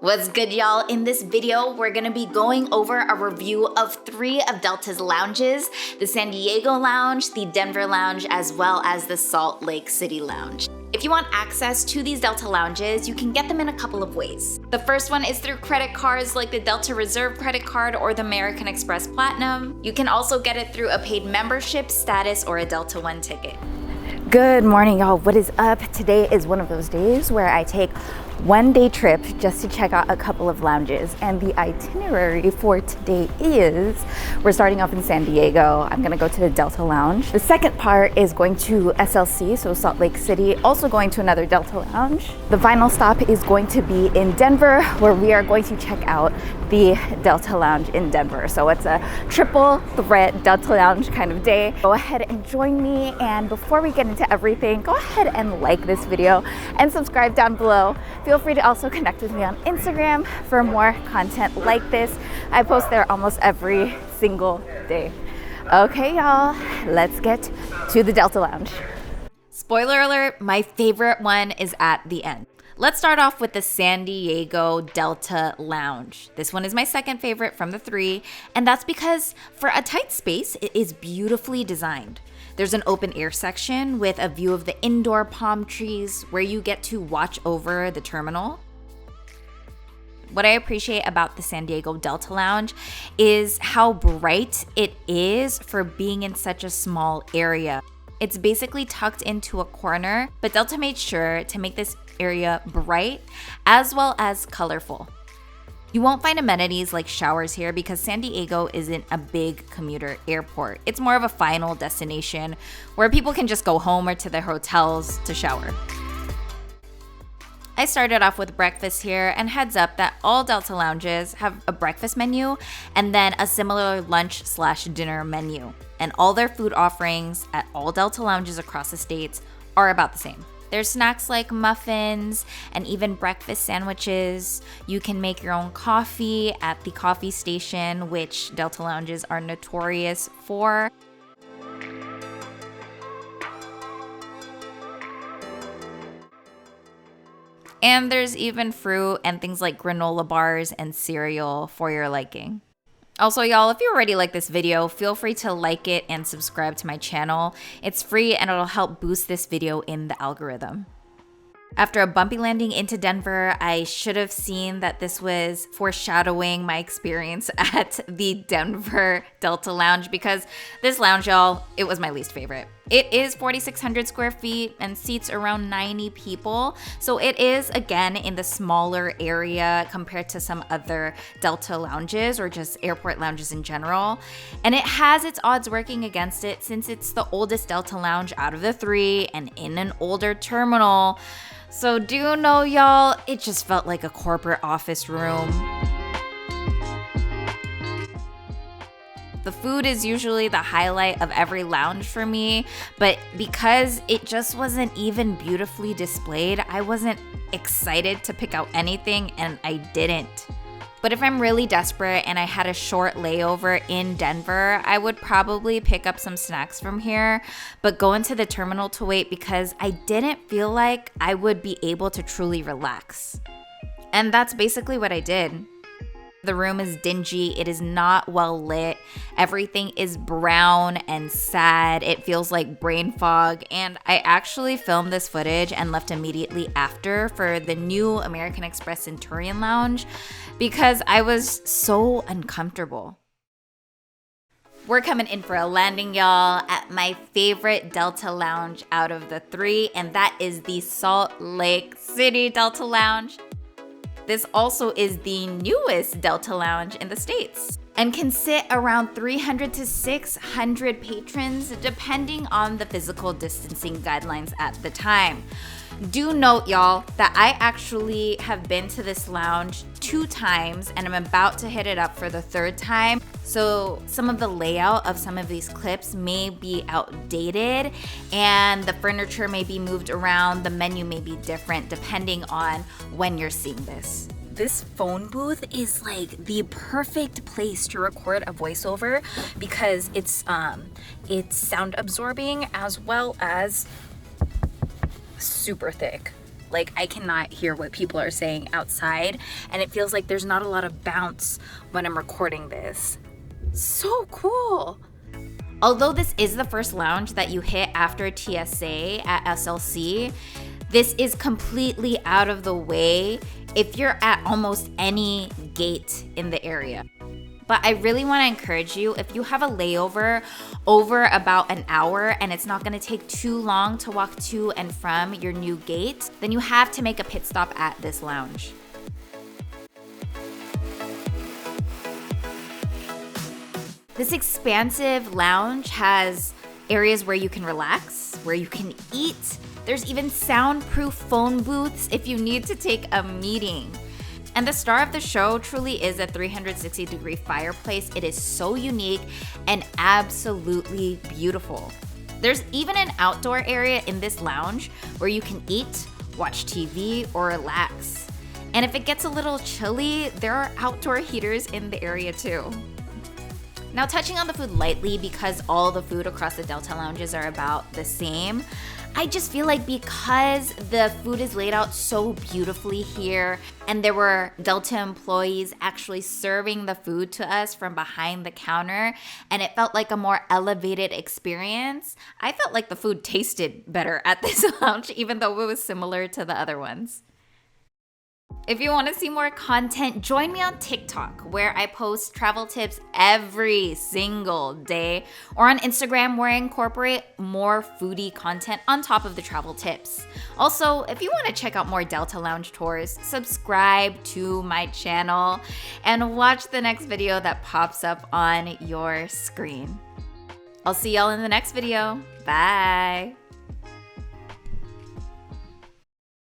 What's good, y'all? In this video, we're gonna be going over a review of 3 of Delta's lounges: the San Diego Lounge, the Denver Lounge, as well as the Salt Lake City Lounge. If you want access to these Delta lounges, you can get them in a couple of ways. The first one is through credit cards like the Delta Reserve credit card or the American Express Platinum. You can also get it through a paid membership status or a Delta One ticket. Good morning, y'all. What is up? Today is one of those days where I take one-day trip just to check out a couple of lounges, and the itinerary for today is we're starting off in San Diego. I'm gonna go to the Delta Lounge. The second part is going to SLC, so Salt Lake City, also going to another Delta Lounge. The final stop is going to be in Denver, where we are going to check out the Delta Lounge in Denver. So it's a triple threat Delta Lounge kind of day. Go ahead and join me, and before we get into everything, go ahead and like this video and subscribe down below. Feel free to also connect with me on Instagram for more content like this. I post there almost every single day. Okay, y'all, let's get to the Delta Lounge. Spoiler alert, my favorite one is at the end. Let's start off with the San Diego Delta Lounge. This one is my second favorite from the 3, and that's because for a tight space, it is beautifully designed. There's an open air section with a view of the indoor palm trees where you get to watch over the terminal. What I appreciate about the San Diego Delta Lounge is how bright it is for being in such a small area. It's basically tucked into a corner, but Delta made sure to make this area bright as well as colorful. You won't find amenities like showers here because San Diego isn't a big commuter airport. It's more of a final destination where people can just go home or to their hotels to shower. I started off with breakfast here, and heads up that all Delta lounges have a breakfast menu and then a similar lunch/dinner menu. And all their food offerings at all Delta lounges across the states are about the same. There's snacks like muffins and even breakfast sandwiches. You can make your own coffee at the coffee station, which Delta lounges are notorious for. And there's even fruit and things like granola bars and cereal for your liking. Also, y'all, if you already like this video, feel free to like it and subscribe to my channel. It's free and it'll help boost this video in the algorithm. After a bumpy landing into Denver, I should have seen that this was foreshadowing my experience at the Denver Delta Lounge, because this lounge, y'all, it was my least favorite. It is 4,600 square feet and seats around 90 people. So it is, again, in the smaller area compared to some other Delta lounges or just airport lounges in general. And it has its odds working against it since it's the oldest Delta lounge out of the 3 and in an older terminal. So do you know, y'all, it just felt like a corporate office room. The food is usually the highlight of every lounge for me, but because it just wasn't even beautifully displayed, I wasn't excited to pick out anything, and I didn't. But if I'm really desperate and I had a short layover in Denver, I would probably pick up some snacks from here, but go into the terminal to wait because I didn't feel like I would be able to truly relax. And that's basically what I did. The room is dingy, it is not well lit, everything is brown and sad, it feels like brain fog, and I actually filmed this footage and left immediately after for the new American Express Centurion Lounge because I was so uncomfortable. We're coming in for a landing, y'all, at my favorite Delta Lounge out of the 3, and that is the Salt Lake City Delta Lounge. This also is the newest Delta Lounge in the States and can sit around 300 to 600 patrons depending on the physical distancing guidelines at the time. Do note, y'all, that I actually have been to this lounge 2 times and I'm about to hit it up for the 3rd time. So some of the layout of some of these clips may be outdated and the furniture may be moved around, the menu may be different depending on when you're seeing this. This phone booth is like the perfect place to record a voiceover because it's sound absorbing as well as super thick. Like, I cannot hear what people are saying outside, and it feels like there's not a lot of bounce when I'm recording this. So cool. Although this is the first lounge that you hit after TSA at SLC, this is completely out of the way if you're at almost any gate in the area. But I really want to encourage you, if you have a layover over about an hour and it's not going to take too long to walk to and from your new gate, then you have to make a pit stop at this lounge. This expansive lounge has areas where you can relax, where you can eat. There's even soundproof phone booths if you need to take a meeting. And the star of the show truly is a 360-degree fireplace. It is so unique and absolutely beautiful. There's even an outdoor area in this lounge where you can eat, watch TV, or relax. And if it gets a little chilly, there are outdoor heaters in the area too. Now, touching on the food lightly, because all the food across the Delta lounges are about the same, I just feel like because the food is laid out so beautifully here and there were Delta employees actually serving the food to us from behind the counter and it felt like a more elevated experience, I felt like the food tasted better at this lounge even though it was similar to the other ones. If you want to see more content, join me on TikTok where I post travel tips every single day, or on Instagram where I incorporate more foodie content on top of the travel tips. Also, if you want to check out more Delta Lounge tours, subscribe to my channel and watch the next video that pops up on your screen. I'll see y'all in the next video. Bye.